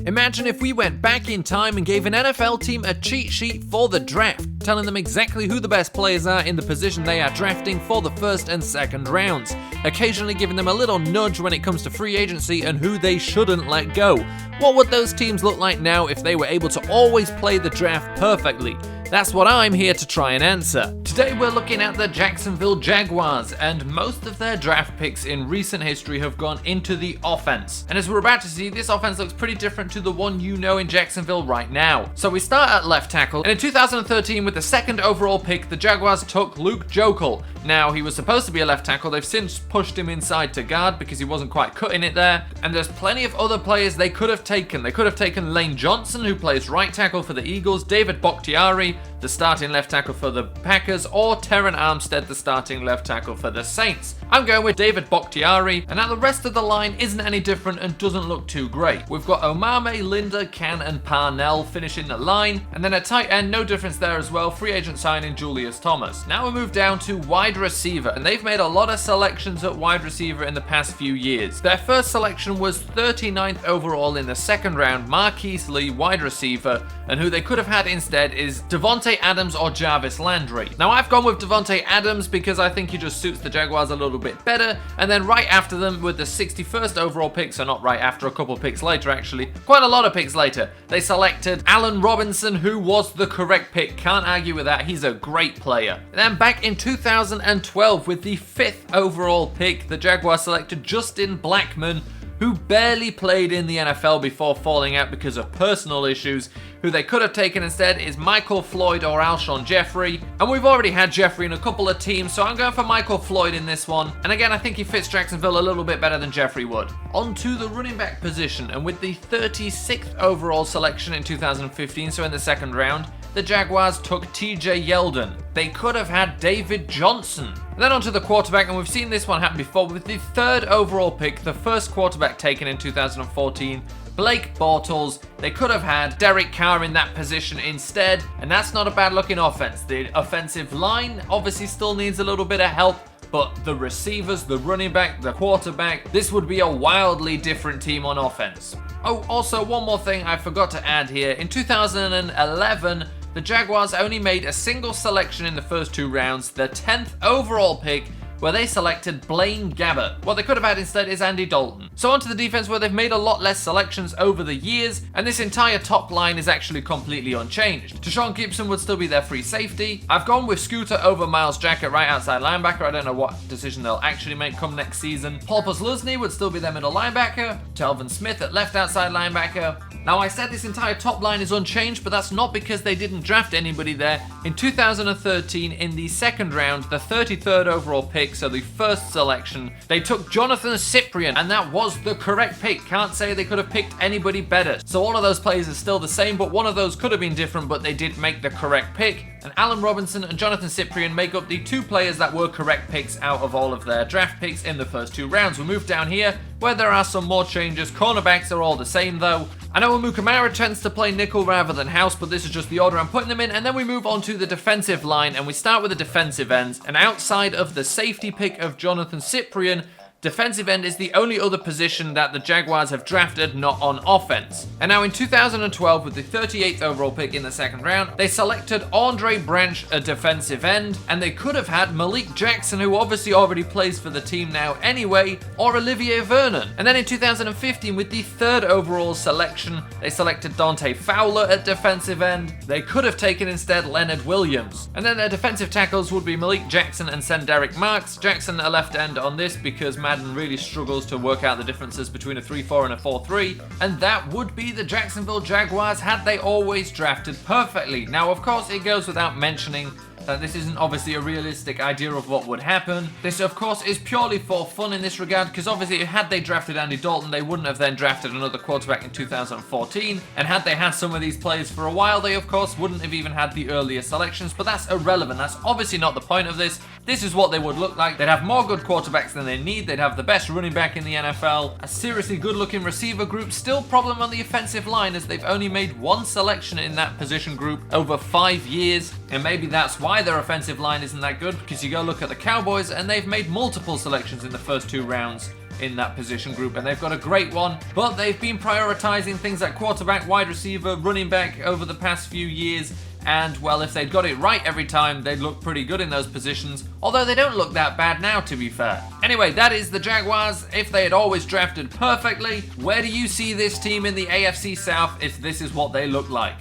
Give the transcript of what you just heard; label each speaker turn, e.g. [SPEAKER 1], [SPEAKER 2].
[SPEAKER 1] Imagine if we went back in time and gave an NFL team a cheat sheet for the draft, telling them exactly who the best players are in the position they are drafting for the first and second rounds, occasionally giving them a little nudge when it comes to free agency and who they shouldn't let go. What would those teams look like now if they were able to always play the draft perfectly? That's what I'm here to try and answer. Today we're looking at the Jacksonville Jaguars, and most of their draft picks in recent history have gone into the offense. And as we're about to see, this offense looks pretty different to the one you know in Jacksonville right now. So we start at left tackle, and in 2013 with the second overall pick, the Jaguars took Luke Joeckel. Now, he was supposed to be a left tackle, they've since pushed him inside to guard because he wasn't quite cutting it there, and there's plenty of other players they could have taken. They could have taken Lane Johnson, who plays right tackle for the Eagles, David Bakhtiari, the starting left tackle for the Packers, or Terran Armstead, the starting left tackle for the Saints. I'm going with David Bakhtiari, and now the rest of the line isn't any different and doesn't look too great. We've got Omame, Linda, Can, and Parnell finishing the line, and then at tight end, no difference there as well, free agent signing Julius Thomas. Now we move down to wide receiver, and they've made a lot of selections at wide receiver in the past few years. Their first selection was 39th overall in the second round, Marquise Lee, wide receiver, and who they could have had instead is Devontae Adams or Jarvis Landry. Now I've gone with Devontae Adams because I think he just suits the Jaguars a little bit better, and then right after them with the 61st overall pick, so not right after, a couple picks later actually, quite a lot of picks later, they selected Allen Robinson, who was the correct pick, can't argue with that, he's a great player. And then back in 2012 with the 5th overall pick, the Jaguars selected Justin Blackmon, who barely played in the NFL before falling out because of personal issues. Who they could have taken instead is Michael Floyd or Alshon Jeffrey, and we've already had Jeffrey in a couple of teams, so I'm going for Michael Floyd in this one, and again I think he fits Jacksonville a little bit better than Jeffrey would. On to the running back position, and with the 36th overall selection in 2015, so in the second round, the Jaguars took TJ Yeldon. They could have had David Johnson. And then onto the quarterback, and we've seen this one happen before with the 3rd overall pick, the first quarterback taken in 2014, Blake Bortles. They could have had Derek Carr in that position instead, and that's not a bad looking offense. The offensive line obviously still needs a little bit of help, but the receivers, the running back, the quarterback, this would be a wildly different team on offense. Oh, also one more thing I forgot to add here. In 2011, the Jaguars only made a single selection in the first 2 rounds, the 10th overall pick, where they selected Blaine Gabbert. What they could have had instead is Andy Dalton. So onto the defense, where they've made a lot less selections over the years, and this entire top line is actually completely unchanged. Deshaun Gibson would still be their free safety. I've gone with Scooter over Miles Jack at right outside linebacker. I don't know what decision they'll actually make come next season. Paul Posluszny would still be their middle linebacker. Telvin Smith at left outside linebacker. Now I said this entire top line is unchanged, but that's not because they didn't draft anybody there. In 2013, in the second round, the 33rd overall pick, so the first selection, they took Jonathan Cyprien, and that was the correct pick. Can't say they could have picked anybody better. So all of those players are still the same, but one of those could have been different, but they did make the correct pick. And Allen Robinson and Jonathan Cyprien make up the 2 players that were correct picks out of all of their draft picks in the first 2 rounds. We move down here, where there are some more changes. Cornerbacks are all the same though. I know Amukamara tends to play nickel rather than house, but this is just the order I'm putting them in. And then we move on to the defensive line, and we start with the defensive ends. And outside of the safety pick of Jonathan Cyprien, defensive end is the only other position that the Jaguars have drafted not on offense. And now in 2012, with the 38th overall pick in the second round, they selected Andre Branch, a defensive end, and they could have had Malik Jackson, who obviously already plays for the team now anyway, or Olivier Vernon. And then in 2015, with the 3rd overall selection, they selected Dante Fowler at defensive end. They could have taken instead Leonard Williams. And then their defensive tackles would be Malik Jackson and Senderick Marks. Jackson a left end on this because Madden really struggles to work out the differences between a 3-4 and a 4-3, and that would be the Jacksonville Jaguars had they always drafted perfectly. Now, of course, it goes without mentioning this isn't obviously a realistic idea of what would happen. This, of course, is purely for fun in this regard, because obviously had they drafted Andy Dalton, they wouldn't have then drafted another quarterback in 2014, and had they had some of these players for a while, they, of course, wouldn't have even had the earlier selections, but that's irrelevant. That's obviously not the point of this. This is what they would look like. They'd have more good quarterbacks than they need. They'd have the best running back in the NFL, a seriously good-looking receiver group, still problem on the offensive line as they've only made one selection in that position group over 5 years, and maybe that's why their offensive line isn't that good, because you go look at the Cowboys and they've made multiple selections in the first 2 rounds. in that position group, and they've got a great one, but they've been prioritizing things like quarterback, wide receiver, running back over the past few years. And, well, if they'd got it right every time, they'd look pretty good in those positions. Although they don't look that bad now, to be fair. Anyway, that is the Jaguars. If they had always drafted perfectly, where do you see this team in the AFC South if this is what they look like?